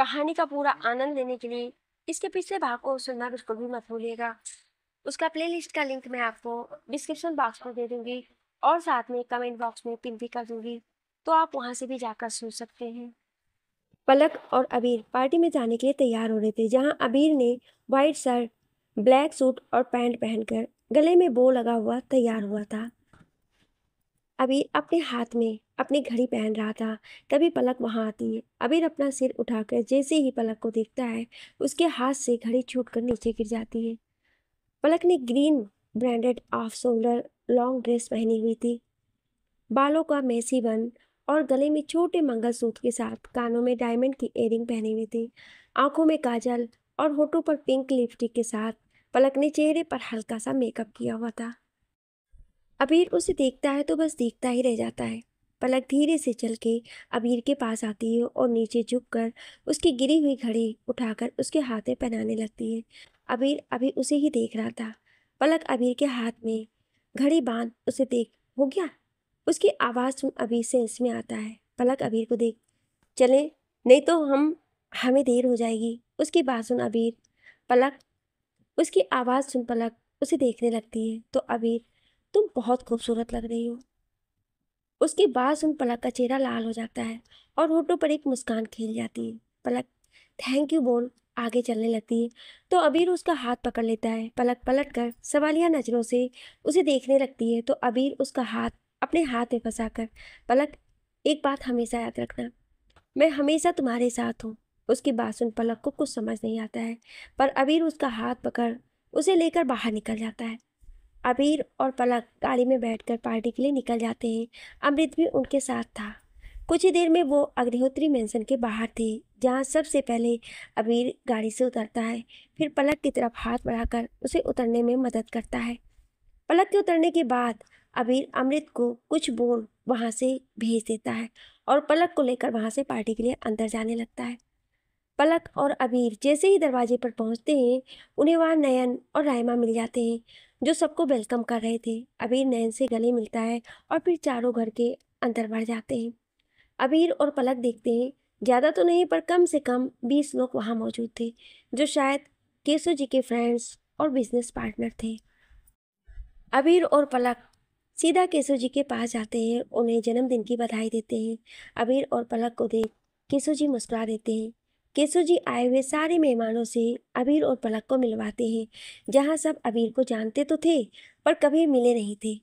कहानी का पूरा आनंद लेने के लिए इसके पिछले भाग को सुनना बिल्कुल भी मत भूलिएगा। उसका प्लेलिस्ट का लिंक मैं आपको डिस्क्रिप्शन बॉक्स में दे दूंगी और साथ में कमेंट बॉक्स में पिन भी कर दूंगी, तो आप वहां से भी जाकर सुन सकते हैं। पलक और अबीर पार्टी में जाने के लिए तैयार हो रहे थे, जहां अबीर ने व्हाइट शर्ट, ब्लैक सूट और पैंट पहनकर गले में बो लगा हुआ तैयार हुआ था। अबीर अपने हाथ में अपनी घड़ी पहन रहा था। तभी पलक वहां आती है। अबीर अपना सिर उठाकर जैसे ही पलक को देखता है, उसके हाथ से घड़ी छूटकर नीचे गिर जाती है। पलक ने green branded off shoulder long dress पहनी हुई थी, बालों का मेसी बन और गले में छोटे मंगलसूत्र के साथ कानों में डायमंड की इयररिंग पहनी हुई थी। आंखों में काजल और होठों पर पिंक लिपस्टिक के साथ पलक ने चेहरे पर हल्का सा मेकअप किया हुआ था। अबीर उसे देखता है तो बस देखता ही रह जाता है। पलक धीरे से चल के अबीर के पास आती है और नीचे झुककर उसकी गिरी हुई घड़ी उठाकर उसके हाथ में पहनाने लगती है। अबीर अभी उसे ही देख रहा था। पलक अबीर के हाथ में घड़ी बांध उसे देख, हो गया? उसकी आवाज़ सुन अबीर सेंस में आता है। पलक अबीर को देख, चले, नहीं तो हमें देर हो जाएगी। उसकी बात सुन अबीर पलक उसकी आवाज़ सुन पलक उसे देखने लगती है तो अबीर, तुम बहुत खूबसूरत लग रही हो। उसकी बात सुन पलक का चेहरा लाल हो जाता है और होठों पर एक मुस्कान खिल जाती है। पलक थैंक यू बोल आगे चलने लगती है तो अबीर उसका हाथ पकड़ लेता है। पलक पलट कर सवालिया नजरों से उसे देखने लगती है तो अबीर उसका हाथ अपने हाथ में फंसाकर, पलक एक बात हमेशा याद रखना, मैं हमेशा तुम्हारे साथ हूँ। उसकी बात सुन पलक को कुछ समझ नहीं आता है, पर अबीर उसका हाथ पकड़ उसे लेकर बाहर निकल जाता है। अबीर और पलक गाड़ी में बैठकर पार्टी के लिए निकल जाते हैं। अमृत भी उनके साथ था। कुछ ही देर में वो अग्निहोत्री मेंशन के बाहर थे, जहाँ सबसे पहले अबीर गाड़ी से उतरता है, फिर पलक की तरफ हाथ बढ़ाकर उसे उतरने में मदद करता है। पलक के उतरने के बाद अबीर अमृत को कुछ बोल वहाँ से भेज देता है और पलक को लेकर वहाँ से पार्टी के लिए अंदर जाने लगता है। पलक और अबीर जैसे ही दरवाजे पर पहुंचते हैं, उन्हें वहां नयन और रायमा मिल जाते हैं, जो सबको वेलकम कर रहे थे। अबीर नयन से गले मिलता है और फिर चारों घर के अंदर बढ़ जाते हैं। अबीर और पलक देखते हैं, ज़्यादा तो नहीं पर कम से कम 20 लोग वहां मौजूद थे, जो शायद केशव जी के फ्रेंड्स और बिजनेस पार्टनर थे। अबीर और पलक सीधा केशव जी के पास जाते हैं, उन्हें जन्मदिन की बधाई देते हैं। अबीर और पलक को देख केशव जी मुस्कुरा देते हैं। केशव जी आए हुए सारे मेहमानों से अबीर और पलक को मिलवाते हैं, जहां सब अबीर को जानते तो थे पर कभी मिले नहीं थे।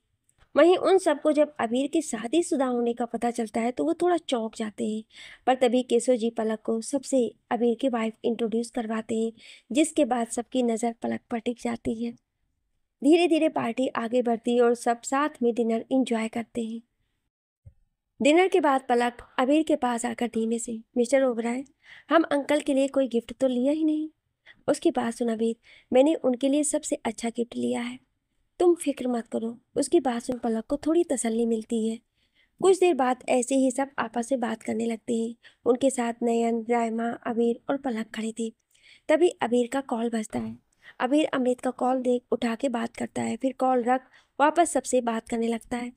वहीं उन सबको जब अबीर की शादीशुदा होने का पता चलता है तो वो थोड़ा चौंक जाते हैं, पर तभी केशव जी पलक को सबसे अबीर की वाइफ इंट्रोड्यूस करवाते हैं, जिसके बाद सबकी नज़र पलक पर टिक जाती है। धीरे धीरे पार्टी आगे बढ़ती है और सब साथ में डिनर एंजॉय करते हैं। डिनर के बाद पलक अबीर के पास आकर धीमे से, मिस्टर ओबराय, हम अंकल के लिए कोई गिफ्ट तो लिया ही नहीं। उसकी बात सुन अबीर, मैंने उनके लिए सबसे अच्छा गिफ्ट लिया है, तुम फिक्र मत करो। उसकी बात सुन पलक को थोड़ी तसल्ली मिलती है। कुछ देर बाद ऐसे ही सब आपस में बात करने लगते हैं। उनके साथ नयन, रायमा, अबीर और पलक खड़ी थी। तभी अबीर का कॉल बजता है। अबीर अमृत का कॉल देख उठा के बात करता है, फिर कॉल रख वापस सबसे बात करने लगता है।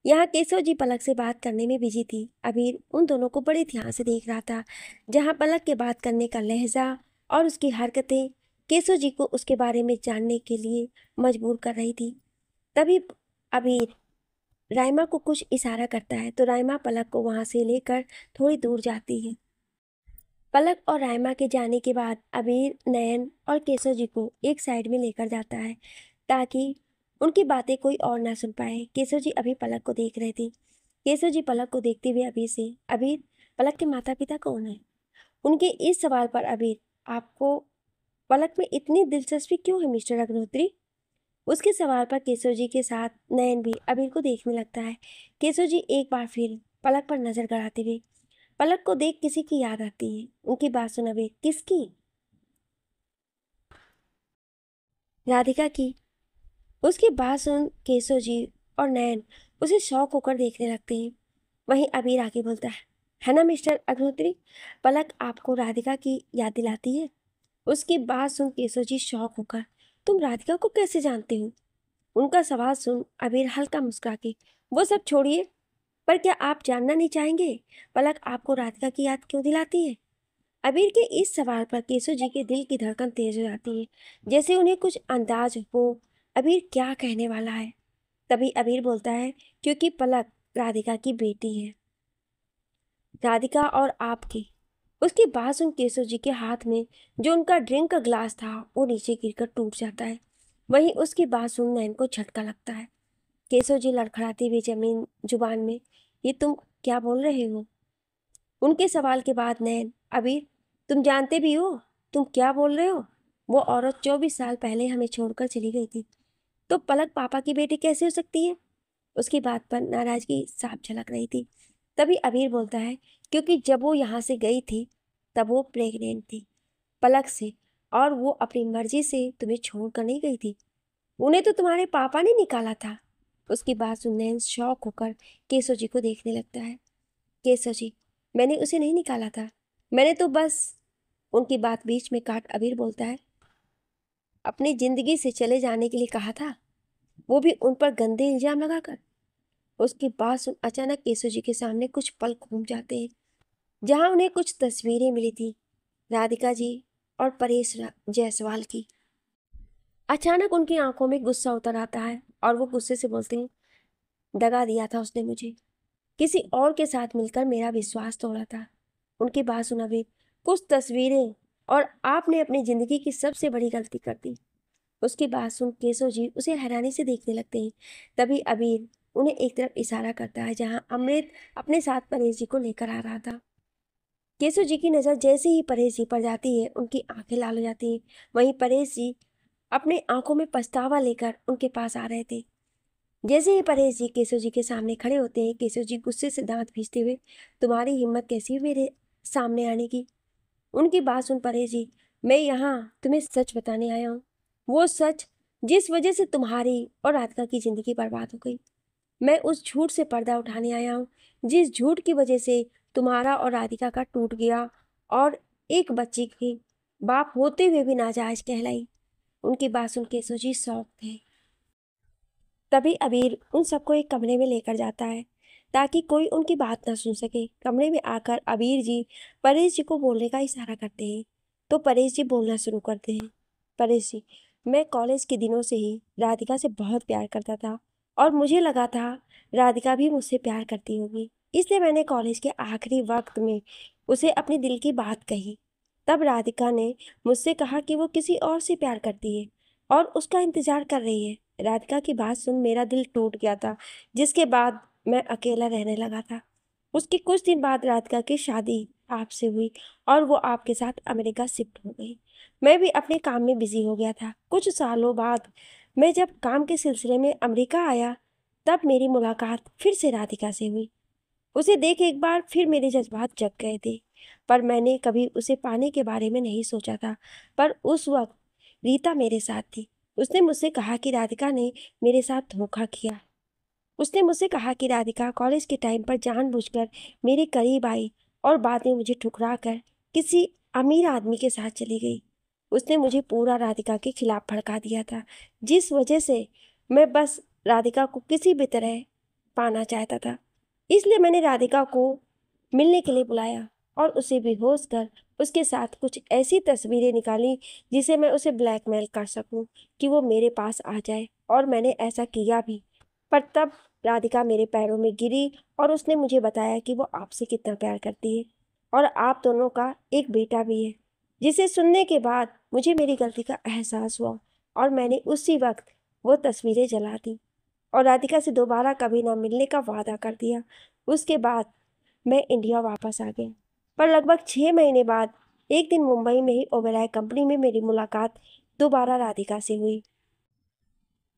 यहाँ केशव जी पलक से बात करने में बिजी थी। अबीर उन दोनों को बड़े ध्यान से देख रहा था, जहाँ पलक के बात करने का लहजा और उसकी हरकतें केशव जी को उसके बारे में जानने के लिए मजबूर कर रही थी। तभी अबीर राइमा को कुछ इशारा करता है तो राइमा पलक को वहां से लेकर थोड़ी दूर जाती है। पलक और राइमा के जाने के बाद अबीर नयन और केशव जी को एक साइड में लेकर जाता है, ताकि उनकी बातें कोई और ना सुन पाए। केशव जी अभी पलक को देख रहे थे। केशव जी पलक को देखते हुए अबीर से, अबीर, पलक के माता पिता कौन है? उनके इस सवाल पर अबीर, आपको पलक में इतनी दिलचस्पी क्यों है मिस्टर अग्निहोत्री? उसके सवाल पर केशव जी के साथ नयन भी अबीर को देखने लगता है। केशव जी एक बार फिर पलक पर नजर गड़ाते हुए, पलक को देख किसी की याद आती है। उनकी बात सुन अबीर, किसकी? राधिका की। उसकी बात सुन केशव जी और नयन उसे शौक होकर देखने लगते हैं। वहीं अबीर आगे बोलता है ना मिस्टर अग्निहोत्री, पलक आपको राधिका की याद दिलाती है? उसकी बात सुन केशव जी शौक होकर, तुम राधिका को कैसे जानते हो? उनका सवाल सुन अबीर हल्का मुस्कुरा के, वो सब छोड़िए, पर क्या आप जानना नहीं चाहेंगे पलक आपको राधिका की याद क्यों दिलाती है? अबीर के इस सवाल पर केशव जी के दिल की धड़कन तेज हो जाती है, जैसे उन्हें कुछ अंदाज हो अबीर क्या कहने वाला है। तभी अबीर बोलता है, क्योंकि पलक राधिका की बेटी है, राधिका और आपकी। उसकी बात सुन केशव जी के हाथ में जो उनका ड्रिंक का ग्लास था वो नीचे गिरकर टूट जाता है। वहीं उसकी बात सुन नैन को झटका लगता है। केशव जी लड़खड़ाती हुई जमीन जुबान में, ये तुम क्या बोल रहे हो? उनके सवाल के बाद नैन, अबीर तुम जानते भी हो तुम क्या बोल रहे हो? वो औरत 24 साल पहले हमें छोड़कर चली गई थी, तो पलक पापा की बेटी कैसे हो सकती है? उसकी बात पर नाराजगी साफ झलक रही थी। तभी अबीर बोलता है, क्योंकि जब वो यहाँ से गई थी तब वो प्रेग्नेंट थी पलक से, और वो अपनी मर्जी से तुम्हें छोड़कर नहीं गई थी। उन्हें तो तुम्हारे पापा ने निकाला था। उसकी बात सुनने शौक होकर केशव जी को देखने लगता है। केशव जी, मैंने उसे नहीं निकाला था, मैंने तो बस। उनकी बात बीच में काट अबीर बोलता है, अपनी जिंदगी से चले जाने के लिए कहा था, वो भी उन पर गंदे इल्जाम लगाकर। उसकी बात सुन अचानक केशव जी के सामने कुछ पल घूम जाते हैं, जहां उन्हें कुछ तस्वीरें मिली थी, राधिका जी और परेश जायसवाल की। अचानक उनकी आंखों में गुस्सा उतर आता है और वो गुस्से से बोलते हैं, दगा दिया था उसने मुझे, किसी और के साथ मिलकर मेरा विश्वास तोड़ा था। उनकी बात सुना भी, कुछ तस्वीरें और आपने अपनी जिंदगी की सबसे बड़ी गलती कर दी। उसकी बात सुन केशव जी उसे हैरानी से देखने लगते हैं। तभी अबीर उन्हें एक तरफ इशारा करता है जहां अमृत अपने साथ परेश जी को लेकर आ रहा था। केशव जी की नज़र जैसे ही परेश जी पर जाती है उनकी आंखें लाल हो जाती हैं। वहीं परेश जी अपने आंखों में पछतावा लेकर उनके पास आ रहे थे। जैसे ही परेश जी केशव जी के सामने खड़े होते हैं, केशव जी गुस्से से दांत पीसते हुए, तुम्हारी हिम्मत कैसी हुई मेरे सामने आने की? उनकी बात सुन परेश जी, मैं यहाँ तुम्हें सच बताने आया हूँ, वो सच जिस वजह से तुम्हारी और राधिका की जिंदगी बर्बाद हो गई। मैं उस झूठ से पर्दा उठाने आया हूँ, जिस झूठ की वजह से तुम्हारा और राधिका का टूट गया और एक बच्ची की बाप होते हुए भी नाजायज कहलाई। उनकी बात सुन केशव जी शौक थे। तभी अबीर उन सबको एक कमरे में लेकर जाता है ताकि कोई उनकी बात ना सुन सके। कमरे में आकर अबीर जी परेश जी को बोलने का इशारा करते हैं, तो परेश जी बोलना शुरू करते हैं। परेश जी, मैं कॉलेज के दिनों से ही राधिका से बहुत प्यार करता था और मुझे लगा था राधिका भी मुझसे प्यार करती होगी, इसलिए मैंने कॉलेज के आखिरी वक्त में उसे अपने दिल की बात कही। तब राधिका ने मुझसे कहा कि वो किसी और से प्यार करती है और उसका इंतजार कर रही है। राधिका की बात सुन मेरा दिल टूट गया था, जिसके बाद मैं अकेला रहने लगा था। उसके कुछ दिन बाद राधिका की शादी आपसे हुई और वो आपके साथ अमेरिका शिफ्ट हो गई। मैं भी अपने काम में बिजी हो गया था। कुछ सालों बाद मैं जब काम के सिलसिले में अमेरिका आया, तब मेरी मुलाकात फिर से राधिका से हुई। उसे देख एक बार फिर मेरे जज्बात जग गए थे, पर मैंने कभी उसे पाने के बारे में नहीं सोचा था। पर उस वक्त रीता मेरे साथ थी। उसने मुझसे कहा कि राधिका ने मेरे साथ धोखा किया। उसने मुझसे कहा कि राधिका कॉलेज के टाइम पर जानबूझकर मेरे करीब आई और बाद में मुझे ठुकरा कर किसी अमीर आदमी के साथ चली गई। उसने मुझे पूरा राधिका के खिलाफ भड़का दिया था, जिस वजह से मैं बस राधिका को किसी भी तरह पाना चाहता था। इसलिए मैंने राधिका को मिलने के लिए बुलाया और उसे बेहोश कर उसके साथ कुछ ऐसी तस्वीरें निकाली जिसे मैं उसे ब्लैकमेल कर सकूं कि वो मेरे पास आ जाए, और मैंने ऐसा किया भी। पर तब राधिका मेरे पैरों में गिरी और उसने मुझे बताया कि वो आपसे कितना प्यार करती है और आप दोनों का एक बेटा भी है, जिसे सुनने के बाद मुझे मेरी गलती का एहसास हुआ और मैंने उसी वक्त वो तस्वीरें जला दी और राधिका से दोबारा कभी ना मिलने का वादा कर दिया। उसके बाद मैं इंडिया वापस आ गया, पर लगभग 6 महीने बाद एक दिन मुंबई में ही ओबेरॉय कंपनी में मेरी मुलाकात दोबारा राधिका से हुई।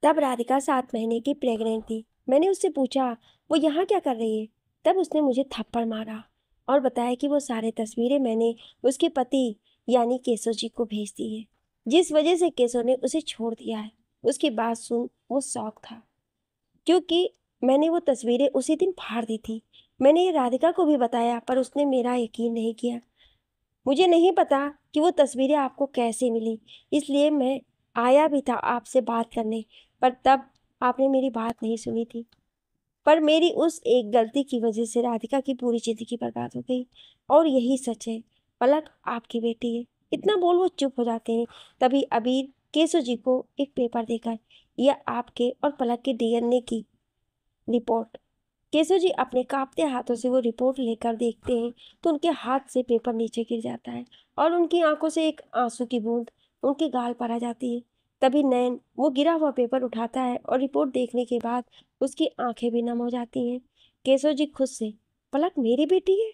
तब राधिका 7 महीने की प्रेग्नेंट थी। मैंने उससे पूछा वो यहाँ क्या कर रही है। तब उसने मुझे थप्पड़ मारा और बताया कि वो सारे तस्वीरें मैंने उसके पति यानी केशव जी को भेज दी है, जिस वजह से केशव ने उसे छोड़ दिया है। उसकी बात सुन वो शौक था, क्योंकि मैंने वो तस्वीरें उसी दिन फाड़ दी थी। मैंने ये राधिका को भी बताया, पर उसने मेरा यकीन नहीं किया। मुझे नहीं पता कि वो तस्वीरें आपको कैसे मिली, इसलिए मैं आया भी था आपसे बात करने, पर तब आपने मेरी बात नहीं सुनी थी। पर मेरी उस एक गलती की वजह से राधिका की पूरी जिंदगी बर्बाद हो गई और यही सच है। पलक आपकी बेटी है। इतना बोल वो चुप हो जाते हैं। तभी अबीर केशव जी को एक पेपर देकर, यह आपके और पलक के डीएनए की रिपोर्ट। केशव जी अपने कांपते हाथों से वो रिपोर्ट लेकर देखते हैं तो उनके हाथ से पेपर नीचे गिर जाता है और उनकी आंखों से एक आंसू की बूंद उनके गाल पर आ जाती है। तभी नयन वो गिरा हुआ पेपर उठाता है और रिपोर्ट देखने के बाद उसकी आंखें भी नम हो जाती हैं। केशव जी खुद से, पलक मेरी बेटी है,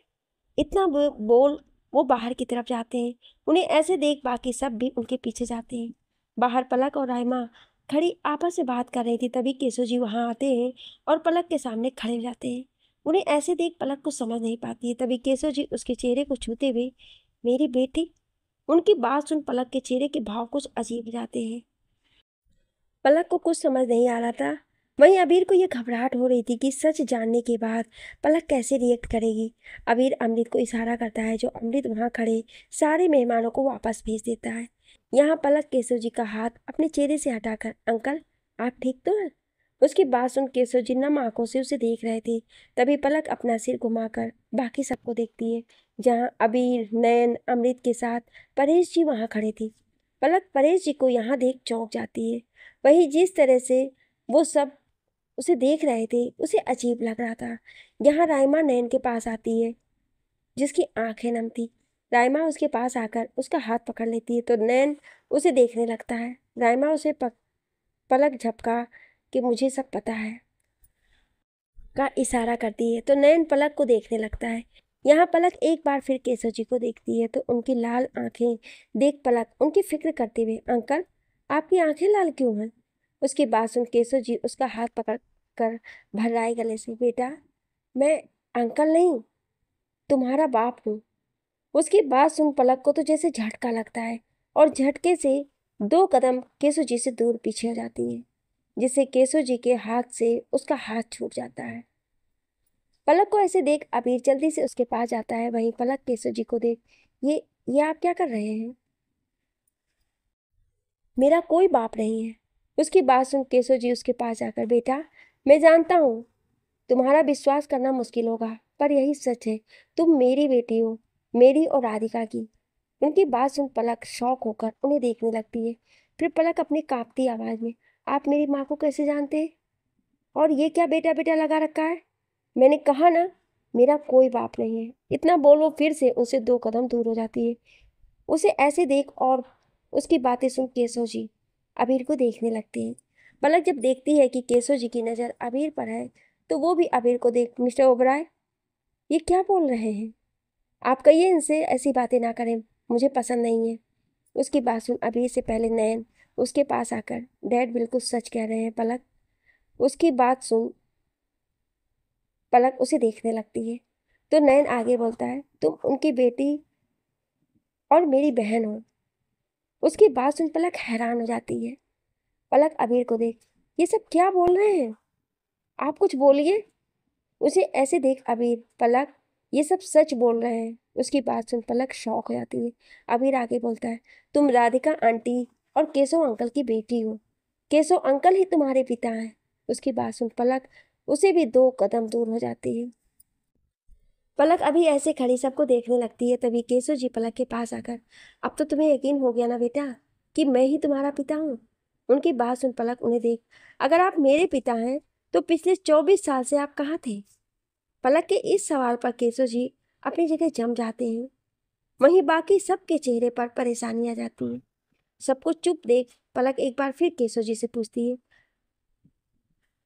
इतना बोल वो बाहर की तरफ जाते हैं। उन्हें ऐसे देख बाकी सब भी उनके पीछे जाते हैं। बाहर पलक और राइमा खड़ी आपस में बात कर रही थी। तभी केशव जी वहां आते हैं और पलक के सामने खड़े हो जाते हैं। उन्हें ऐसे देख पलक कुछ समझ नहीं पाती है। तभी केशव जी उसके चेहरे को छूते हुए, मेरी बेटी। उनकी बात सुन पलक के चेहरे के भाव कुछ अजीब हो जाते हैं। पलक को कुछ समझ नहीं आ रहा था। वहीं अबीर को यह घबराहट हो रही थी कि सच जानने के बाद पलक कैसे रिएक्ट करेगी। अबीर अमृत को इशारा करता है, जो अमृत वहां खड़े सारे मेहमानों को वापस भेज देता है। यहाँ पलक केशव जी का हाथ अपने चेहरे से हटाकर, अंकल आप ठीक तो हैं? उसकी बात सुन केशव जी नम आंखों से उसे देख रहे थे। तभी पलक अपना सिर घुमाकर बाकी सबको देखती है, जहाँ अबीर, नयन, अमृत के साथ परेश जी वहां खड़े थे। पलक परेश जी को यहाँ देख चौंक जाती है। वही जिस तरह से वो सब उसे देख रहे थे उसे अजीब लग रहा था। यहाँ राइमा नयन के पास आती है, जिसकी आंखें नम थी। राइमा उसके पास आकर उसका हाथ पकड़ लेती है तो नयन उसे देखने लगता है। राइमा उसे पलक झपका कि मुझे सब पता है का इशारा करती है तो नयन पलक को देखने लगता है। यहाँ पलक एक बार फिर केशव जी को देखती है तो उनकी लाल आंखें देख पलक उनकी फिक्र करते हुए, अंकल आपकी आंखें लाल क्यों हैं? उसकी बात सुन केशव जी उसका हाथ पकड़ कर भर्राए गले से, बेटा मैं अंकल नहीं, तुम्हारा बाप हूँ। उसकी बात सुन पलक को तो जैसे झटका लगता है और झटके से 2 कदम केशव जी से दूर पीछे हो जाती है, जिससे केशव जी के हाथ से उसका हाथ छूट जाता है। पलक को ऐसे देख अबीर जल्दी से उसके पास जाता है। वहीं पलक केशव जी को देख, ये आप क्या कर रहे हैं? मेरा कोई बाप नहीं है। उसकी बात सुन केशव जी उसके पास जाकर, बेटा मैं जानता हूँ तुम्हारा विश्वास करना मुश्किल होगा, पर यही सच है, तुम मेरी बेटी हो, मेरी और राधिका की। उनकी बात सुन पलक शौक होकर उन्हें देखने लगती है। फिर पलक अपनी कांपती आवाज में, आप मेरी माँ को कैसे जानते? और ये क्या बेटा बेटा लगा रखा है? मैंने कहा ना, मेरा कोई बाप नहीं है। इतना बोल वो फिर से उनसे 2 कदम दूर हो जाती है। उसे ऐसे देख और उसकी बातें सुन केशव जी अबीर को देखने लगते हैं। पलक जब देखती है कि केशव जी की नज़र अबीर पर है तो वो भी अबीर को देख, मिस्टर ओबराय ये क्या बोल रहे हैं? आप कहिए इनसे ऐसी बातें ना करें, मुझे पसंद नहीं है। उसकी बात सुन अबीर से पहले नयन उसके पास आकर, डैड बिल्कुल सच कह रहे हैं पलक। उसकी बात सुन पलक उसे देखने लगती है तो नयन आगे बोलता है, तुम उनकी बेटी और मेरी बहन हो। उसकी बात सुन पलक हैरान हो जाती है। पलक अबीर को देख, ये सब क्या बोल रहे हैं? आप कुछ बोलिए। उसे ऐसे देख अबीर, पलक ये सब सच बोल रहे हैं। उसकी बात सुन पलक शॉक हो जाती है। अबीर आगे बोलता है, तुम राधिका आंटी और केशव अंकल की बेटी हो। केशव अंकल ही तुम्हारे पिता हैं। उसकी बात सुन पलक उसे भी 2 कदम दूर हो जाती है। पलक अभी ऐसे खड़ी सबको देखने लगती है। तभी केशव जी पलक के पास आकर, अब तो तुम्हें यकीन हो गया ना बेटा कि मैं ही तुम्हारा पिता हूँ? उनकी बात सुन पलक उन्हें देख, अगर आप मेरे पिता हैं तो पिछले 24 साल से आप कहाँ थे? पलक के इस सवाल पर केशव जी अपनी जगह जम जाते हैं। वहीं बाकी सबके चेहरे पर परेशानी आ जाती है। सबको चुप देख पलक एक बार फिर केशव जी से पूछती है,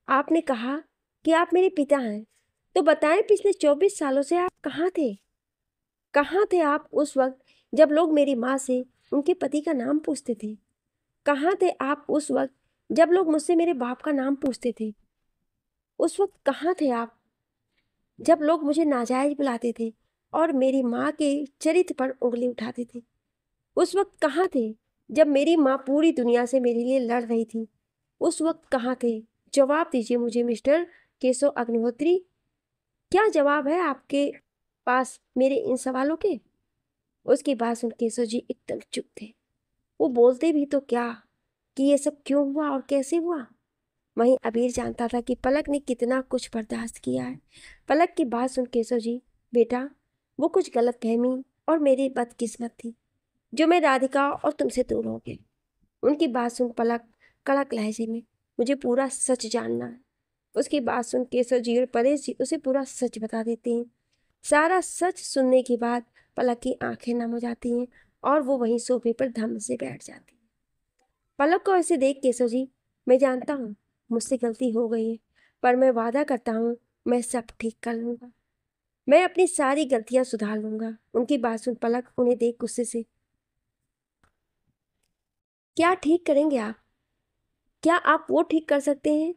आपने कहा कि आप मेरे पिता हैं, तो बताएं पिछले 24 सालों से आप कहाँ थे? कहाँ थे आप उस वक्त जब लोग मेरी माँ से उनके पति का नाम पूछते थे? कहाँ थे आप उस वक्त जब लोग मुझसे मेरे बाप का नाम पूछते थे? उस वक्त कहाँ थे आप जब लोग मुझे नाजायज बुलाते थे और मेरी माँ के चरित्र पर उंगली उठाते थे? उस वक्त कहाँ थे जब मेरी माँ पूरी दुनिया से मेरे लिए लड़ रही थी? उस वक्त कहाँ थे? जवाब दीजिए मुझे मिस्टर केशव अग्निहोत्री। क्या जवाब है आपके पास मेरे इन सवालों के? उसकी बात सुन केशव जी एकदम चुप थे। वो बोलते भी तो क्या कि ये सब क्यों हुआ और कैसे हुआ। वहीं अबीर जानता था कि पलक ने कितना कुछ बर्दाश्त किया है। पलक की बात सुन केशव जी, बेटा वो कुछ गलतफहमी और मेरी बदकिस्मत थी जो मैं राधिका और तुमसे दूर हो गई। उनकी बात सुन पलक कड़क लहजे में, मुझे पूरा सच जानना है। उसकी बात सुन केशव जी और परेश जी उसे पूरा सच बता देते हैं। सारा सच सुनने के बाद पलक की आंखें नम हो जाती हैं और वो वहीं सोफे पर धम से बैठ जाती है। पलक को ऐसे देख केशव जी, मैं जानता हूँ मुझसे गलती हो गई है, पर मैं वादा करता हूँ मैं सब ठीक कर लूंगा। मैं अपनी सारी गलतियां सुधार लूंगा। उनकी बात सुन पलक उन्हें देख गुस्से से, क्या ठीक करेंगे आप? क्या आप वो ठीक कर सकते हैं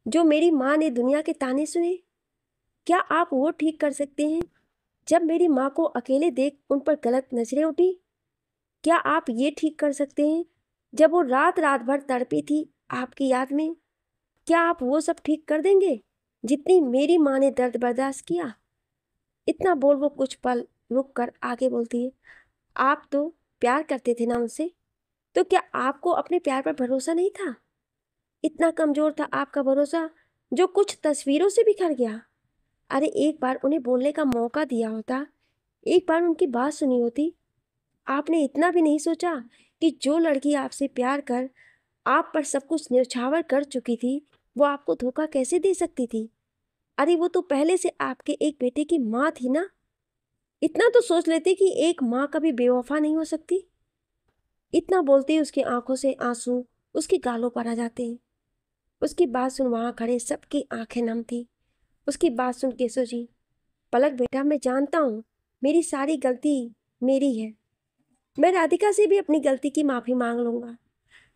जो मेरी माँ ने दुनिया के ताने सुने? क्या आप वो ठीक कर सकते हैं जब मेरी माँ को अकेले देख उन पर गलत नजरें उठी? क्या आप ये ठीक कर सकते हैं जब वो रात रात भर तड़पी थी आपकी याद में? क्या आप वो सब ठीक कर देंगे जितनी मेरी माँ ने दर्द बर्दाश्त किया? इतना बोल वो कुछ पल रुक कर आगे बोलती है, आप तो प्यार करते थे ना उनसे, तो क्या आपको अपने प्यार पर भरोसा नहीं था? इतना कमजोर था आपका भरोसा जो कुछ तस्वीरों से बिखर गया। अरे एक बार उन्हें बोलने का मौका दिया होता, एक बार उनकी बात सुनी होती। आपने इतना भी नहीं सोचा कि जो लड़की आपसे प्यार कर आप पर सब कुछ न्यौछावर कर चुकी थी, वो आपको धोखा कैसे दे सकती थी? अरे वो तो पहले से आपके एक बेटे की माँ थी ना। इतना तो सोच लेते कि एक माँ कभी बेवफा नहीं हो सकती। इतना बोलते ही उसकी आंखों से आंसू उसके गालों पर आ जाते हैं। उसकी बात सुन वहां खड़े सबकी आंखें नम थी। उसकी बात सुन केशव जी, पलक बेटा मैं जानता हूँ मेरी सारी गलती मेरी है। मैं राधिका से भी अपनी गलती की माफी मांग लूंगा।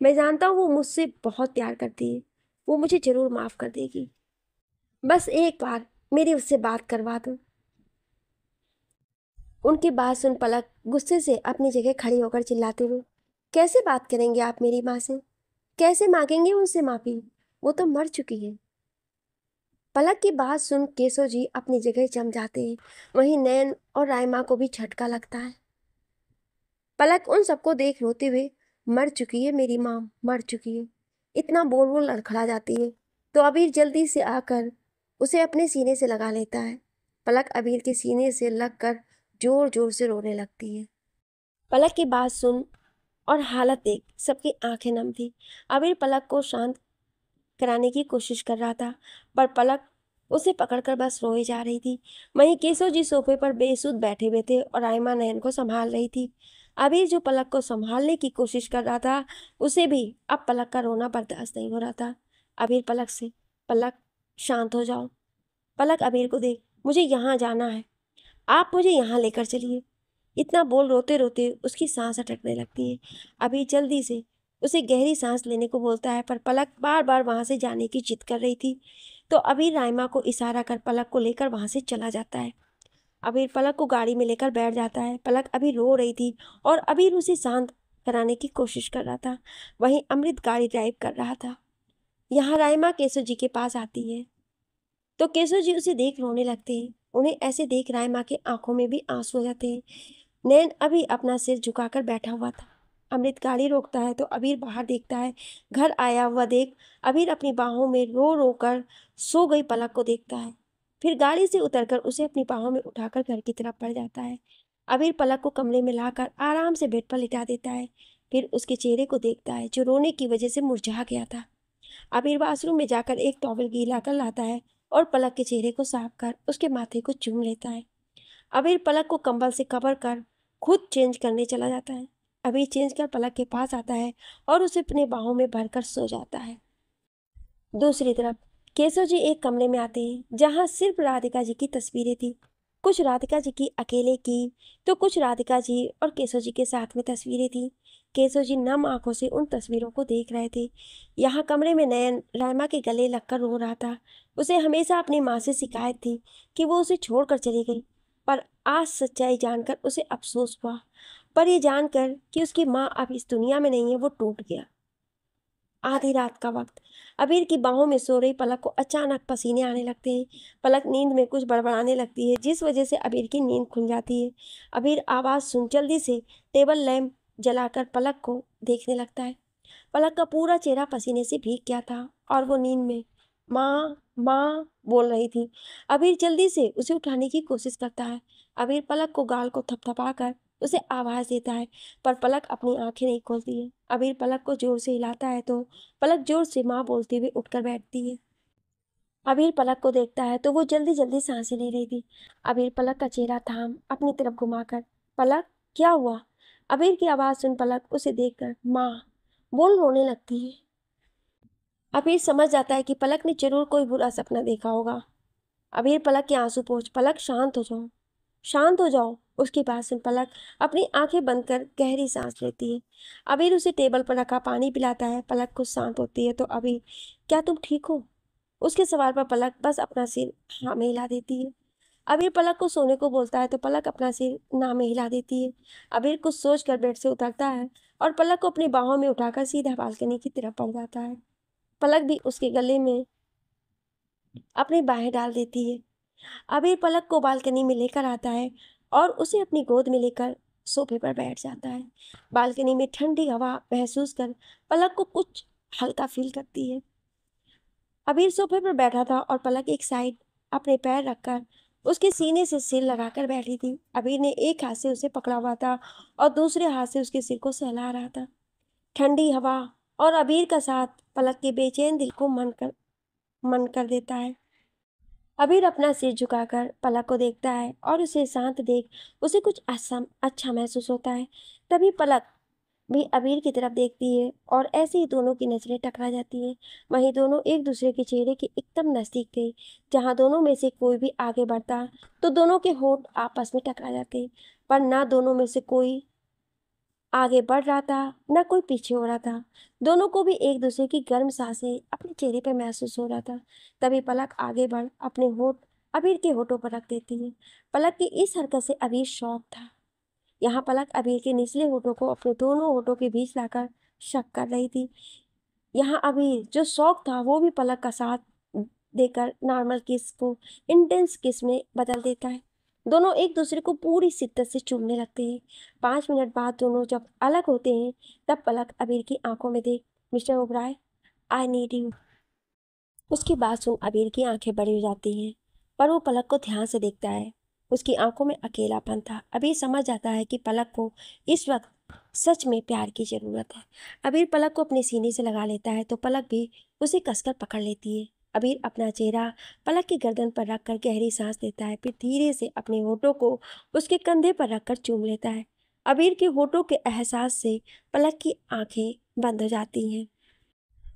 मैं जानता हूँ वो मुझसे बहुत प्यार करती है, वो मुझे जरूर माफ कर देगी। बस एक बार मेरी उससे बात करवा दो। उनकी बात सुन पलक गुस्से से अपनी जगह खड़ी होकर चिल्लाते हुए, कैसे बात करेंगे आप मेरी माँ से? कैसे मांगेंगे उनसे माफी? वो तो मर चुकी है। पलक की बात सुन केशव जी अपनी जगह जम जाते हैं। वहीं नैन और रायमा को भी झटका लगता है। पलक उन सबको देख रोते हुए, मर चुकी है मेरी माँ, मर चुकी है, इतना बोल वो लड़खड़ा जाती है। तो अबीर जल्दी से आकर उसे अपने सीने से लगा लेता है। पलक अबीर के सीने से लगकर जोर जोर से रोने लगती है। पलक की बात सुन और हालत देख सबकी आंखें नम थी। अबीर पलक को शांत कराने की कोशिश कर रहा था, पर पलक उसे पकड़कर बस रोई जा रही थी। वहीं केशव जी सोफे पर बेसुध बैठे हुए थे और रायमा नयन को संभाल रही थी। अबीर जो पलक को संभालने की कोशिश कर रहा था, उसे भी अब पलक का रोना बर्दाश्त नहीं हो रहा था। अबीर पलक से, पलक शांत हो जाओ। पलक अबीर को देख, मुझे यहाँ जाना है, आप मुझे यहाँ लेकर चलिए। इतना बोल रोते रोते उसकी सांस अटकने लगती है। अबीर जल्दी से उसे गहरी सांस लेने को बोलता है, पर पलक बार बार वहां से जाने की जिद कर रही थी। तो अबीर राइमा को इशारा कर पलक को लेकर वहां से चला जाता है। अबीर पलक को गाड़ी में लेकर बैठ जाता है। पलक अभी रो रही थी और अबीर उसे शांत कराने की कोशिश कर रहा था। वहीं अमृत गाड़ी ड्राइव कर रहा था। यहाँ राइमा केशव जी के पास आती है तो केशव जी उसे देख रोने लगते हैं। उन्हें ऐसे देख राइमा के आंखों में भी आंसू हो जाते हैं। नैन अभी अपना सिर झुकाकर बैठा हुआ था। अमृत गाड़ी रोकता है तो अबीर बाहर देखता है। घर आया हुआ देख अबीर अपनी बाहों में रो रो कर सो गई पलक को देखता है। फिर गाड़ी से उतरकर उसे अपनी बाहों में उठाकर घर की तरफ बढ़ जाता है। अबीर पलक को कमरे में लाकर आराम से बेड पर लिटा देता है। फिर उसके चेहरे को देखता है जो रोने की वजह से मुरझा गया था। अबीर बाथरूम में जाकर एक टॉवल गीला कर लाता है और पलक के चेहरे को साफ कर उसके माथे को चूम लेता है। अबीर पलक को कंबल से कवर कर खुद चेंज करने चला जाता है। अबीर चेंज कर पलक के पास आता है और उसे अपने बाहों में भरकर सो जाता है। दूसरी तरफ केशव जी एक कमरे में आते हैं जहां सिर्फ राधिका जी की तस्वीरें थी। कुछ राधिका जी की अकेले की तो कुछ राधिका जी और केशव जी के साथ में तस्वीरें थी। केशव जी नम आंखों से उन तस्वीरों को देख रहे थे। यहाँ कमरे में नयन रायमा के गले लगकर रो रहा था। उसे हमेशा अपनी माँ से शिकायत थी कि वो उसे छोड़कर चली गई, पर आज सच्चाई जानकर उसे अफसोस हुआ। पर यह जानकर कि उसकी माँ अब इस दुनिया में नहीं है, वो टूट गया। आधी रात का वक्त अबीर की बाहों में सो रही पलक को अचानक पसीने आने लगते हैं। पलक नींद में कुछ बड़बड़ाने लगती है जिस वजह से अबीर की नींद खुल जाती है। अबीर आवाज़ सुन जल्दी से टेबल लैंप जलाकर पलक को देखने लगता है। पलक का पूरा चेहरा पसीने से भीग गया था और वो नींद में माँ माँ बोल रही थी। अबीर जल्दी से उसे उठाने की कोशिश करता है। अबीर पलक को गाल को थपथपा कर उसे आवाज देता है, पर पलक अपनी आंखें नहीं खोलती है। अबीर पलक को जोर से हिलाता है तो पलक जोर से माँ बोलते हुए उठकर बैठती है। अबीर पलक को देखता है तो वो जल्दी जल्दी सांसें ले रही थी। अबीर पलक का चेहरा थाम अपनी तरफ घुमाकर, पलक क्या हुआ? अबीर की आवाज सुन पलक उसे देखकर माँ बोल रोने लगती है। अबीर समझ जाता है कि पलक ने जरूर कोई बुरा सपना देखा होगा। अबीर पलक के आंसू पोंछ, पलक शांत हो जाओ, शांत हो जाओ। उसकी बात सुन पलक अपनी आंखें बंद कर गहरी सांस लेती है। अबीर उसे टेबल पर रखा पानी पिलाता है। पलक कुछ शांत होती है तो अबीर, क्या तुम ठीक हो? उसके सवाल पर पलक बस अपना सिर हाँ में हिला देती है। अबीर पलक को सोने को बोलता है तो पलक अपना सिर ना में हिला देती है। अबीर कुछ सोच कर बेड से उतरता है और पलक को अपनी बाहों में उठाकर सीधा बालकनी की तरफ बढ़ जाता है। पलक भी उसके गले में अपनी बाहें डाल देती है। अबीर पलक को बालकनी में लेकर आता है और उसे अपनी गोद में लेकर सोफे पर बैठ जाता है। बालकनी में ठंडी हवा महसूस कर पलक को कुछ हल्का फील करती है। अबीर सोफे पर बैठा था और पलक एक साइड अपने पैर रखकर उसके सीने से सिर लगाकर बैठी थी। अबीर ने एक हाथ से उसे पकड़ा हुआ था और दूसरे हाथ से उसके सिर को सहला रहा था। ठंडी हवा और अबीर का साथ पलक के बेचैन दिल को मन कर देता है। अबीर अपना सिर झुकाकर पलक को देखता है और उसे शांत देख उसे कुछ अच्छा महसूस होता है। तभी पलक भी अबीर की तरफ देखती है और ऐसे ही दोनों की नजरें टकरा जाती हैं। वहीं दोनों एक दूसरे के चेहरे के एकदम नजदीक थे। जहां दोनों में से कोई भी आगे बढ़ता तो दोनों के होंठ आपस में टकरा जाते, पर ना दोनों में से कोई आगे बढ़ रहा था न कोई पीछे हो रहा था। दोनों को भी एक दूसरे की गर्म सांसें अपने चेहरे पर महसूस हो रहा था। तभी पलक आगे बढ़ अपने होठ अबीर के होठों पर रख देती है। पलक की इस हरकत से अबीर शौक था। यहाँ पलक अबीर के निचले होठों को अपने दोनों होठों के बीच लाकर शक कर रही थी। यहाँ अबीर जो शौक था वो भी पलक का साथ देकर नॉर्मल किस को इंटेंस किस में बदल देता है। दोनों एक दूसरे को पूरी शिद्दत से चूमने लगते हैं। 5 मिनट बाद दोनों जब अलग होते हैं तब पलक अबीर की आंखों में देख, mister Oberoi, I need you. उसकी बात सुन अबीर की आंखें बड़ी हो जाती हैं, पर वो पलक को ध्यान से देखता है। उसकी आंखों में अकेलापन था। अबीर समझ जाता है कि पलक को इस वक्त सच में प्यार की जरूरत है। अबीर पलक को अपने सीने से लगा लेता है तो पलक भी उसे कसकर पकड़ लेती है। अबीर अपना चेहरा पलक की गर्दन पर रखकर गहरी सांस लेता है, फिर धीरे से अपने होठों को उसके कंधे पर रखकर चूम लेता है। अबीर के होठों के एहसास से पलक की आंखें बंद हो जाती हैं।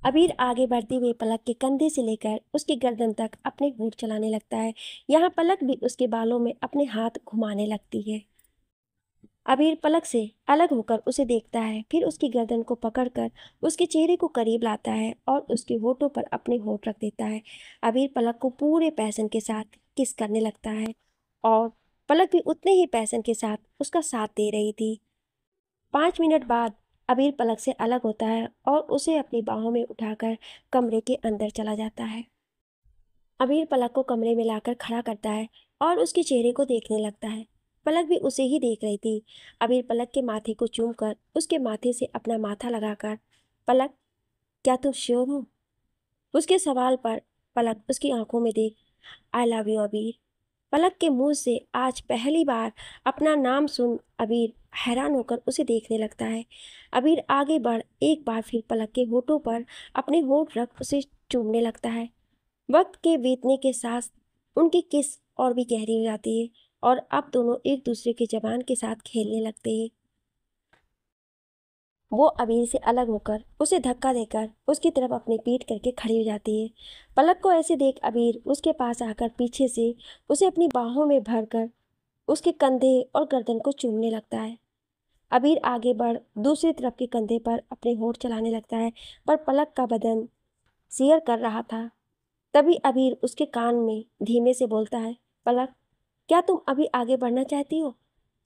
अबीर आगे बढ़ते हुए पलक के कंधे से लेकर उसकी गर्दन तक अपने होंठ चलाने लगता है। यहाँ पलक भी उसके बालों में अपने हाथ घुमाने लगती है। अबीर पलक से अलग होकर उसे देखता है, फिर उसकी गर्दन को पकड़कर उसके चेहरे को करीब लाता है और उसके होठों पर अपने होठ रख देता है। अबीर पलक को पूरे पैशन के साथ किस करने लगता है और पलक भी उतने ही पैशन के साथ उसका साथ दे रही थी। 5 मिनट बाद अबीर पलक से अलग होता है और उसे अपनी बाहों में उठाकर कमरे के अंदर चला जाता है। अबीर पलक को कमरे में लाकर खड़ा करता है और उसके चेहरे को देखने लगता है। पलक भी उसे ही देख रही थी। अबीर पलक के माथे को चूमकर उसके माथे से अपना माथा लगाकर, पलक क्या तुम श्योर हो? उसके सवाल पर पलक उसकी आंखों में देख, आई लव यू अबीर। पलक के मुंह से आज पहली बार अपना नाम सुन अबीर हैरान होकर उसे देखने लगता है। अबीर आगे बढ़ एक बार फिर पलक के होठों पर अपने होठ रख उसे चूमने लगता है। वक्त के बीतने के साथ उनकी किस और भी गहरी हो जाती है और अब दोनों एक दूसरे की जबान के साथ खेलने लगते हैं। वो अबीर से अलग होकर उसे धक्का देकर उसकी तरफ अपनी पीठ करके खड़ी हो जाती है। पलक को ऐसे देख अबीर उसके पास आकर पीछे से उसे अपनी बाहों में भरकर उसके कंधे और गर्दन को चूमने लगता है। अबीर आगे बढ़ दूसरी तरफ के कंधे पर अपने होठ चलाने लगता है, पर पलक का बदन शेयर कर रहा था। तभी अबीर उसके कान में धीमे से बोलता है, पलक क्या तुम अभी आगे बढ़ना चाहती हो?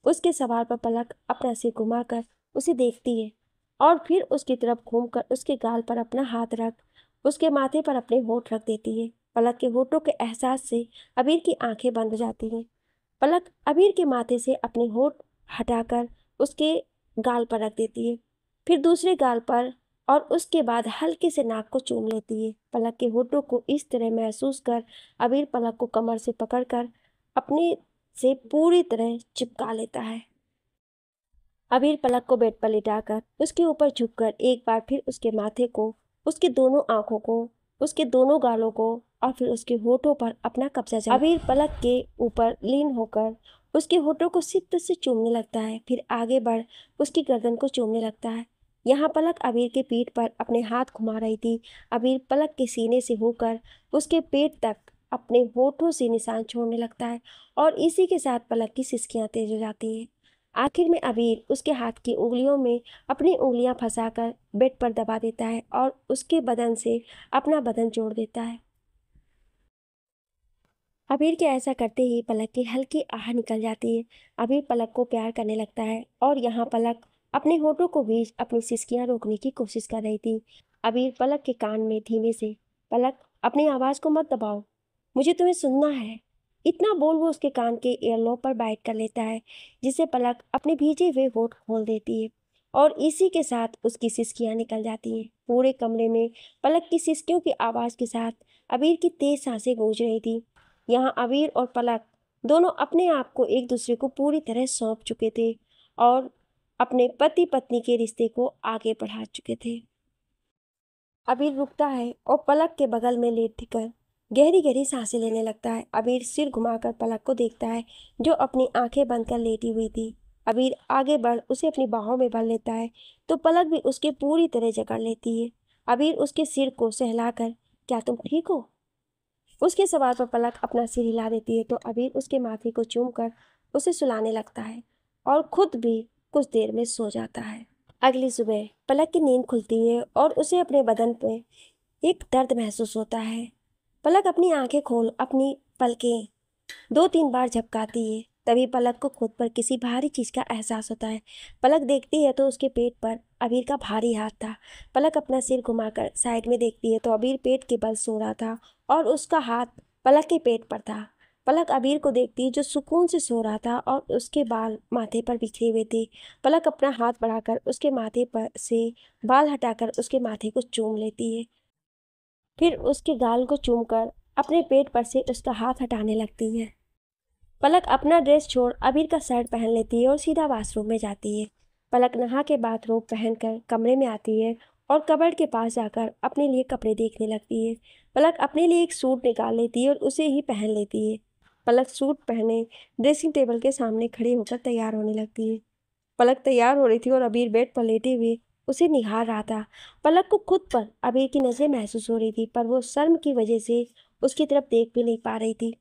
उसके सवाल पर पलक अपना सिर घुमाकर उसे देखती है और फिर उसकी तरफ घूमकर उसके गाल पर अपना हाथ रख उसके माथे पर अपने होठ रख देती है। पलक के होठों के एहसास से अबीर की आंखें बंद हो जाती हैं। पलक अबीर के माथे से अपने होठ हटाकर उसके गाल पर रख देती है, फिर दूसरे गाल पर और उसके बाद हल्के से नाक को चूम लेती है। पलक के होठों को इस तरह महसूस कर अबीर पलक को कमर से पकड़कर अपने से पूरी तरह चिपका लेता है। अबीर पलक को बेड पर लिटाकर उसके ऊपर झुककर एक बार फिर उसके माथे को, उसके दोनों आंखों को, उसके दोनों गालों को और फिर उसके होठों पर अपना कब्जा जमा। अबीर पलक के ऊपर लीन होकर उसके होठों को शिद्दत से चूमने लगता है, फिर आगे बढ़ उसकी गर्दन को चूमने लगता है। यहाँ पलक अबीर के पीठ पर अपने हाथ घुमा रही थी। अबीर पलक के सीने से होकर उसके पेट तक अपने होठों से निशान छोड़ने लगता है और इसी के साथ पलक की सिसकियां तेज हो जाती हैं। आखिर में अबीर उसके हाथ की उंगलियों में अपनी उंगलियां फंसाकर बेड पर दबा देता है और उसके बदन से अपना बदन जोड़ देता है। अबीर के ऐसा करते ही पलक की हल्की आह निकल जाती है। अबीर पलक को प्यार करने लगता है और यहाँ पलक अपने होठों को बीच अपनी सिसकियां रोकने की कोशिश कर रही थी। अबीर पलक के कान में धीमे से, पलक अपनी आवाज को मत दबाओ, मुझे तुम्हें सुनना है, इतना बोल वो उसके कान के ईयरलोब पर बाइट कर लेता है, जिसे पलक अपने भीजे हुए होठ खोल देती है और इसी के साथ उसकी सिसकियां निकल जाती हैं। पूरे कमरे में पलक की सिसकियों की आवाज के साथ अबीर की तेज सांसें गूंज रही थी। यहाँ अबीर और पलक दोनों अपने आप को एक दूसरे को पूरी तरह सौंप चुके थे और अपने पति पत्नी के रिश्ते को आगे बढ़ा चुके थे। अबीर रुकता है और पलक के बगल में लेट कर गहरी गहरी सांसें लेने लगता है। अबीर सिर घुमाकर पलक को देखता है, जो अपनी आंखें बंद कर लेटी हुई थी। अबीर आगे बढ़ उसे अपनी बाहों में भर लेता है तो पलक भी उसके पूरी तरह जकड़ लेती है। अबीर उसके सिर को सहलाकर, क्या तुम ठीक हो? उसके सवाल पर पलक अपना सिर हिला देती है तो अबीर उसके माथे को चूमकर उसे सुलाने लगता है और खुद भी कुछ देर में सो जाता है। अगली सुबह पलक की नींद खुलती है और उसे अपने बदन पे एक दर्द महसूस होता है। पलक अपनी आंखें खोल अपनी पलकें 2-3 बार झपकाती है। तभी पलक को खुद पर किसी भारी चीज का एहसास होता है। पलक देखती है तो उसके पेट पर अबीर का भारी हाथ था। पलक अपना सिर घुमाकर साइड में देखती है तो अबीर पेट के बल सो रहा था और उसका हाथ पलक के पेट पर था। पलक अबीर को देखती है जो सुकून से सो रहा था और उसके बाल माथे पर बिखरे हुए थे। पलक अपना हाथ बढ़ाकर उसके माथे पर से बाल हटाकर उसके माथे को चूम लेती है, फिर उसके गाल को चूमकर अपने पेट पर से उसका हाथ हटाने लगती है। पलक अपना ड्रेस छोड़ अबीर का शर्ट पहन लेती है और सीधा बाथरूम में जाती है। पलक नहा के बाथरोब पहनकर कमरे में आती है और कबर्ड के पास जाकर अपने लिए कपड़े देखने लगती है। पलक अपने लिए एक सूट निकाल लेती है और उसे ही पहन लेती है। पलक सूट पहने ड्रेसिंग टेबल के सामने खड़ी होकर तैयार होने लगती है। पलक तैयार हो रही थी और अबीर बेड पर लेटे हुए उसे निहार रहा था। पलक को खुद पर अबीर की नजरें महसूस हो रही थी, पर वो शर्म की वजह से उसकी तरफ देख भी नहीं पा रही थी।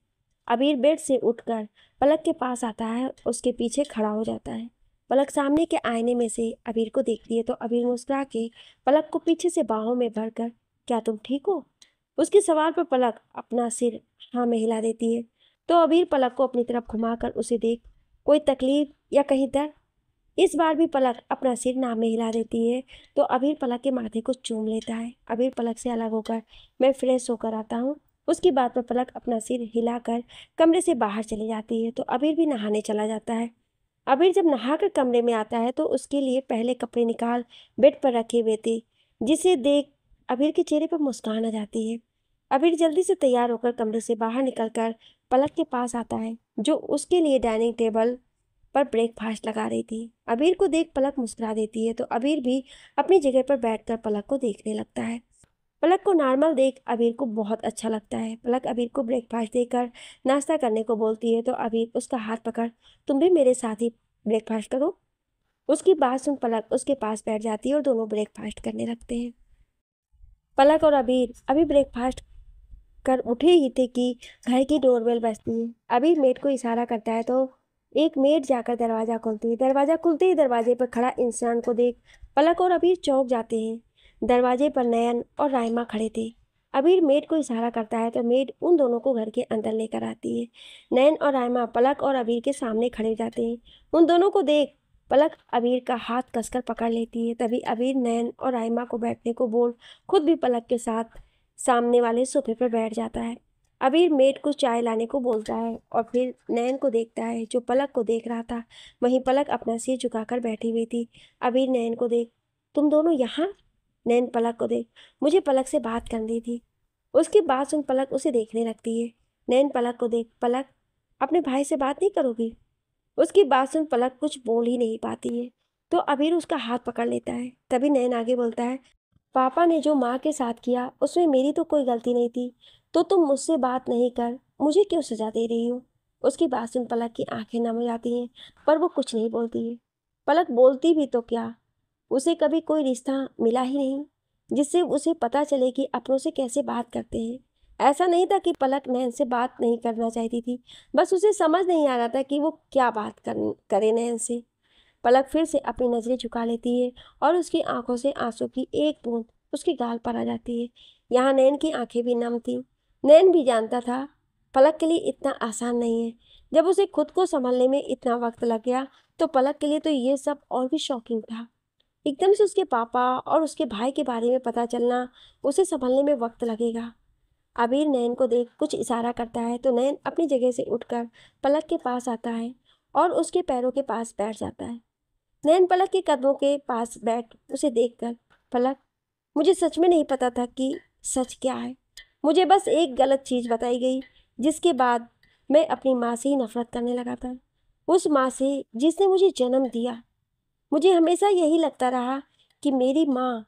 अबीर बेड से उठकर पलक के पास आता है, उसके पीछे खड़ा हो जाता है। पलक सामने के आईने में से अबीर को देखती है तो अबीर मुस्कुरा के पलक को पीछे से बाहों में भरकर, क्या तुम ठीक हो? उसके सवाल पर पलक अपना सिर हाँ में हिला देती है तो अबीर पलक को अपनी तरफ घुमाकर उसे देख, कोई तकलीफ या कहीं दर्द? इस बार भी पलक अपना सिर नाम में हिला देती है तो अबीर पलक के माथे को चूम लेता है। अबीर पलक से अलग होकर, मैं फ्रेश होकर आता हूँ। उसकी बात पर पलक अपना सिर हिलाकर कमरे से बाहर चली जाती है तो अबीर भी नहाने चला जाता है। अबीर जब नहाकर कमरे में आता है तो उसके लिए पहले कपड़े निकाल बेड पर रखे हुए थे, जिसे देख अबीर के चेहरे पर मुस्कान आ जाती है। अबीर जल्दी से तैयार होकर कमरे से बाहर निकलकर पलक के पास आता है, जो उसके लिए डाइनिंग टेबल पर ब्रेकफास्ट लगा रही थी। अबीर को देख पलक मुस्कुरा देती है तो अबीर भी अपनी जगह पर बैठकर पलक को देखने लगता है। पलक को नॉर्मल देख अबीर को बहुत अच्छा लगता है। पलक अबीर को ब्रेकफास्ट देकर नाश्ता करने को बोलती है तो अबीर उसका हाथ पकड़, तुम भी मेरे साथ ही ब्रेकफास्ट करो। उसकी बात सुन पलक उसके पास बैठ जाती है और दोनों ब्रेकफास्ट करने लगते हैं। पलक और अबीर अभी ब्रेकफास्ट कर उठे ही थे कि घर की डोरबेल बजती है। अबीर मेड को इशारा करता है तो एक मेड जाकर दरवाजा खोलती है। दरवाजा खुलते ही दरवाजे पर खड़ा इंसान को देख पलक और अबीर चौंक जाते हैं। दरवाजे पर नयन और राइमा खड़े थे। अबीर मेड को इशारा करता है तो मेड उन दोनों को घर के अंदर लेकर आती है। नयन और राइमा पलक और अबीर के सामने खड़े हो जाते हैं। उन दोनों को देख पलक अबीर का हाथ कसकर पकड़ लेती है। तभी अबीर नयन और राइमा को बैठने को बोल खुद भी पलक के साथ सामने वाले सोफे पर बैठ जाता है। अबीर मेड को चाय लाने को बोलता है और फिर नयन को देखता है, जो पलक को देख रहा था। वहीं पलक अपना सिर झुकाकर बैठी हुई थी। अबीर नयन को देख, तुम दोनों यहाँ नैन पलक को देख, मुझे पलक से बात करनी थी। उसकी बात सुन पलक उसे देखने लगती है। नैन पलक को देख, पलक अपने भाई से बात नहीं करोगी? उसकी बात सुन पलक कुछ बोल ही नहीं पाती है, तो अबीर उसका हाथ पकड़ लेता है। तभी नैन आगे बोलता है, पापा ने जो माँ के साथ किया उसमें मेरी तो कोई गलती नहीं थी, तो तुम मुझसे बात नहीं कर मुझे क्यों सजा दे रही हो? उसकी बात सुन पलक की आंखें नम हो जाती हैं, पर वो कुछ नहीं बोलती है। पलक बोलती भी तो क्या, उसे कभी कोई रिश्ता मिला ही नहीं जिससे उसे पता चले कि अपनों से कैसे बात करते हैं। ऐसा नहीं था कि पलक नैन से बात नहीं करना चाहती थी, बस उसे समझ नहीं आ रहा था कि वो क्या बात करे नैन से। पलक फिर से अपनी नजरें झुका लेती है और उसकी आंखों से आंसू की एक बूंद उसके गाल पर आ जाती है। यहाँ नैन की आंखें भी नम थी। नैन भी जानता था पलक के लिए इतना आसान नहीं है। जब उसे खुद को संभालने में इतना वक्त लग गया तो पलक के लिए तो ये सब और भी शॉकिंग था। एकदम से उसके पापा और उसके भाई के बारे में पता चलना, उसे संभलने में वक्त लगेगा। अबीर नैन को देख कुछ इशारा करता है तो नैन अपनी जगह से उठकर पलक के पास आता है और उसके पैरों के पास बैठ जाता है। नैन पलक के कदमों के पास बैठ उसे देखकर, पलक मुझे सच में नहीं पता था कि सच क्या है। मुझे बस एक गलत चीज़ बताई गई जिसके बाद मैं अपनी माँ से ही नफरत करने लगा था, उस माँ से जिसने मुझे जन्म दिया। मुझे हमेशा यही लगता रहा कि मेरी माँ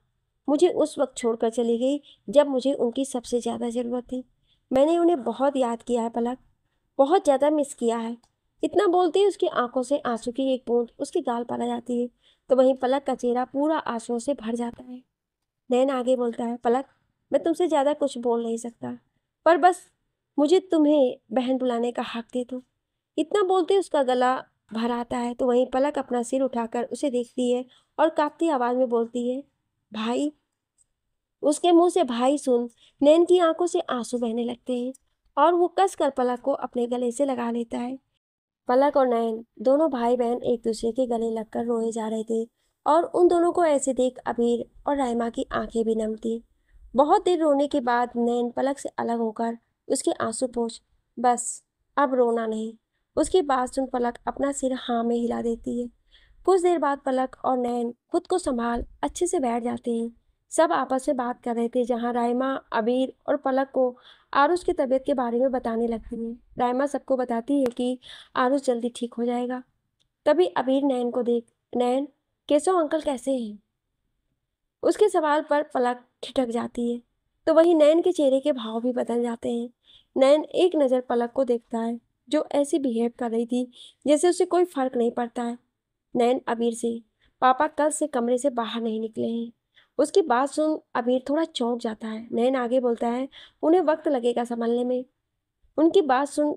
मुझे उस वक्त छोड़कर चली गई जब मुझे उनकी सबसे ज़्यादा ज़रूरत थी। मैंने उन्हें बहुत याद किया है पलक, बहुत ज़्यादा मिस किया है। इतना बोलते ही उसकी आंखों से आंसू की एक बूंद उसके गाल पर आ जाती है, तो वहीं पलक का चेहरा पूरा आंसुओं से भर जाता है। नैन आगे बोलता है, पलक मैं तुमसे ज़्यादा कुछ बोल नहीं सकता, पर बस मुझे तुम्हें बहन बुलाने का हक दे दो। इतना बोलते उसका गला भर आता है, तो वहीं पलक अपना सिर उठाकर उसे देखती है और कांपती आवाज में बोलती है, भाई। उसके मुंह से भाई सुन नैन की आंखों से आंसू बहने लगते हैं और वो कसकर पलक को अपने गले से लगा लेता है। पलक और नैन दोनों भाई बहन एक दूसरे के गले लगकर रोए जा रहे थे और उन दोनों को ऐसे देख अबीर और राइमा की आंखें भी नम थी। बहुत देर रोने के बाद नैन पलक से अलग होकर उसके आंसू पोंछ, बस अब रोना नहीं। उसकी बात सुन पलक अपना सिर हाँ में हिला देती है। कुछ देर बाद पलक और नैन खुद को संभाल अच्छे से बैठ जाते हैं। सब आपस में बात कर रहे थे, जहाँ राइमा अबीर और पलक को आरुष की तबीयत के बारे में बताने लगती है। राइमा सबको बताती है कि आरुष जल्दी ठीक हो जाएगा। तभी अबीर नैन को देख, नैन केशव अंकल कैसे हैं? उसके सवाल पर पलक ठिठक जाती है, तो वहीं नैन के चेहरे के भाव भी बदल जाते हैं। नैन एक नज़र पलक को देखता है जो ऐसी बिहेव कर रही थी जैसे उसे कोई फर्क नहीं पड़ता है। नैन अबीर से, पापा कल से कमरे से बाहर नहीं निकले हैं। उसकी बात सुन अबीर थोड़ा चौंक जाता है। नैन आगे बोलता है, उन्हें वक्त लगेगा संभलने में। उनकी बात सुन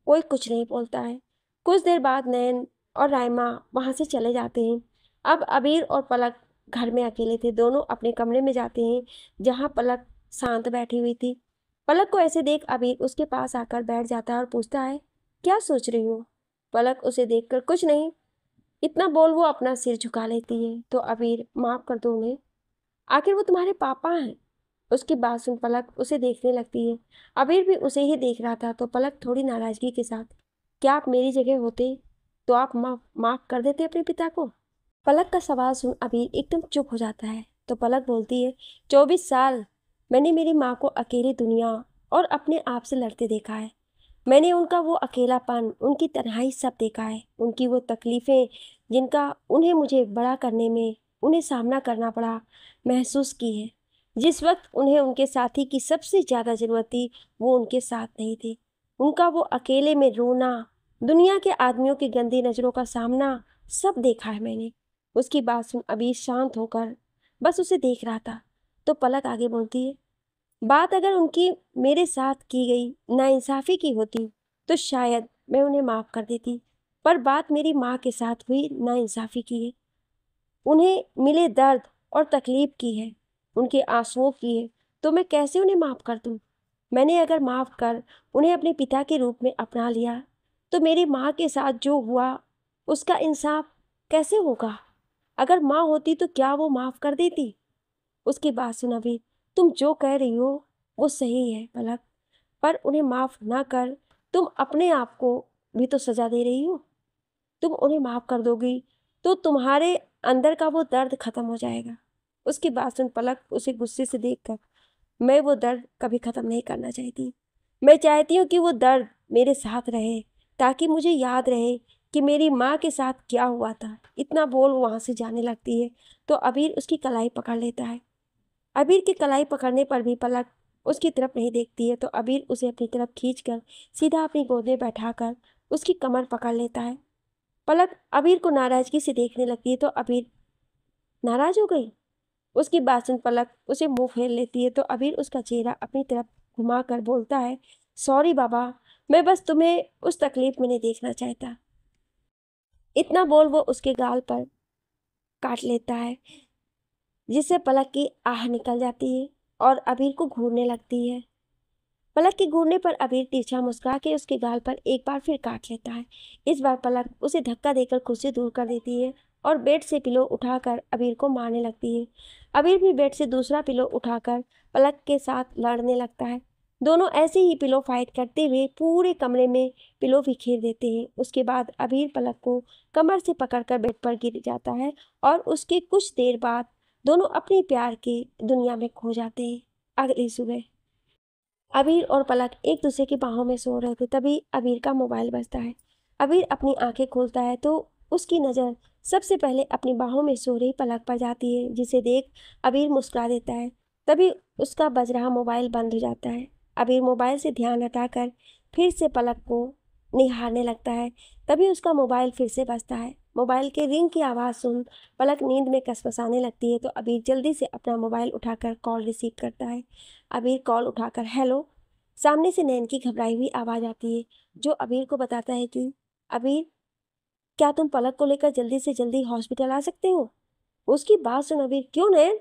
कोई कुछ नहीं बोलता है। कुछ देर बाद नैन और राइमा वहाँ से चले जाते हैं। अब अबीर और पलक घर में अकेले थे। दोनों अपने कमरे में जाते हैं जहाँ पलक शांत बैठी हुई थी। पलक को ऐसे देख अबीर उसके पास आकर बैठ जाता है और पूछता है, क्या सोच रही हो? पलक उसे देखकर, कुछ नहीं, इतना बोल वो अपना सिर झुका लेती है। तो अबीर, माफ कर दो उन्हें, आखिर वो तुम्हारे पापा हैं। उसकी बात सुन पलक उसे देखने लगती है। अबीर भी उसे ही देख रहा था, तो पलक थोड़ी नाराजगी के साथ, क्या आप मेरी जगह होते तो आप माफ कर देते अपने पिता को? पलक का सवाल सुन अबीर एकदम चुप हो जाता है। तो पलक बोलती है, 24 साल मैंने मेरी माँ को अकेली दुनिया और अपने आप से लड़ते देखा है। मैंने उनका वो अकेलापन, उनकी तन्हाई सब देखा है। उनकी वो तकलीफ़ें जिनका उन्हें मुझे बड़ा करने में उन्हें सामना करना पड़ा, महसूस की है। जिस वक्त उन्हें उनके साथी की सबसे ज़्यादा ज़रूरत थी, वो उनके साथ नहीं थे। उनका वो अकेले में रोना, दुनिया के आदमियों की गंदी नज़रों का सामना, सब देखा है मैंने। उसकी बात सुन अभी शांत होकर बस उसे देख रहा था। तो पलक आगे बोलती है, बात अगर उनकी मेरे साथ की गई नाइंसाफ़ी की होती तो शायद मैं उन्हें माफ़ कर देती, पर बात मेरी माँ के साथ हुई नाइंसाफ़ी की है। उन्हें मिले दर्द और तकलीफ़ की है, उनके आंसुओं की है, तो मैं कैसे उन्हें माफ़ कर दूँ? मैंने अगर माफ़ कर उन्हें अपने पिता के रूप में अपना लिया, तो मेरी माँ के साथ जो हुआ उसका इंसाफ कैसे होगा? अगर माँ होती तो क्या वो माफ़ कर देती? उसकी बात सुन अभी, तुम जो कह रही हो वो सही है पलक, पर उन्हें माफ़ ना कर तुम अपने आप को भी तो सज़ा दे रही हो। तुम उन्हें माफ़ कर दोगी तो तुम्हारे अंदर का वो दर्द ख़त्म हो जाएगा। उसकी बात सुन पलक उसे गुस्से से देखकर, मैं वो दर्द कभी ख़त्म नहीं करना चाहती। मैं चाहती हूँ कि वो दर्द मेरे साथ रहे, ताकि मुझे याद रहे कि मेरी माँ के साथ क्या हुआ था। इतना बोल वहाँ से जाने लगती है तो अबीर उसकी कलाई पकड़ लेता है। अबीर की कलाई पकड़ने पर भी पलक उसकी तरफ नहीं देखती है तो अबीर उसे अपनी तरफ खींचकर सीधा अपनी गोद में बैठाकर उसकी कमर पकड़ लेता है। पलक अबीर को नाराज़गी से देखने लगती है तो अबीर नाराज़ हो गई। उसकी बात सुन पलक उसे मुंह फेर लेती है तो अबीर उसका चेहरा अपनी तरफ घुमाकर बोलता है, सॉरी बाबा, मैं बस तुम्हें उस तकलीफ में नहीं देखना चाहता। इतना बोल वो उसके गाल पर काट लेता है, जिससे पलक की आह निकल जाती है और अबीर को घूरने लगती है। पलक के घूरने पर अबीर तिरछा मुस्कुरा के उसके गाल पर एक बार फिर काट लेता है। इस बार पलक उसे धक्का देकर खुद से दूर कर देती है और बेड से पिलो उठाकर अबीर को मारने लगती है। अबीर भी बेड से दूसरा पिलो उठाकर पलक के साथ लड़ने लगता है। दोनों ऐसे ही पिलो फाइट करते हुए पूरे कमरे में पिलो बिखेर देते हैं। उसके बाद अबीर पलक को कमर से पकड़कर बेड पर गिर जाता है और उसके कुछ देर बाद दोनों अपने प्यार की दुनिया में खो जाते हैं। अगली सुबह अबीर और पलक एक दूसरे की बाहों में सो रहे थे, तभी अबीर का मोबाइल बजता है। अबीर अपनी आंखें खोलता है तो उसकी नज़र सबसे पहले अपनी बाहों में सो रही पलक पर जाती है, जिसे देख अबीर मुस्कुरा देता है। तभी उसका बज रहा मोबाइल बंद हो जाता है। अबीर मोबाइल से ध्यान हटाकर फिर से पलक को निहारने लगता है। तभी उसका मोबाइल फिर से बजता है। मोबाइल के रिंग की आवाज़ सुन पलक नींद में कसमसाने लगती है तो अबीर जल्दी से अपना मोबाइल उठाकर कॉल रिसीव करता है। अबीर कॉल उठाकर हेलो, सामने से नैन की घबराई हुई आवाज़ आती है, जो अबीर को बताता है कि अबीर, क्या तुम पलक को लेकर जल्दी से जल्दी हॉस्पिटल आ सकते हो? उसकी बात सुन अबीर, क्यों नैन,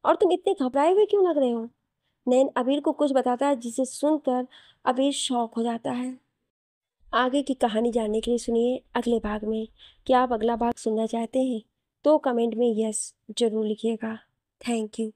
और तुम इतने घबराए हुए क्यों लग रहे हो? नैन अबीर को कुछ बताता है, जिसे सुनकर अबीर शॉक हो जाता है। आगे की कहानी जानने के लिए सुनिए अगले भाग में। क्या आप अगला भाग सुनना चाहते हैं तो कमेंट में यस जरूर लिखिएगा। Thank you.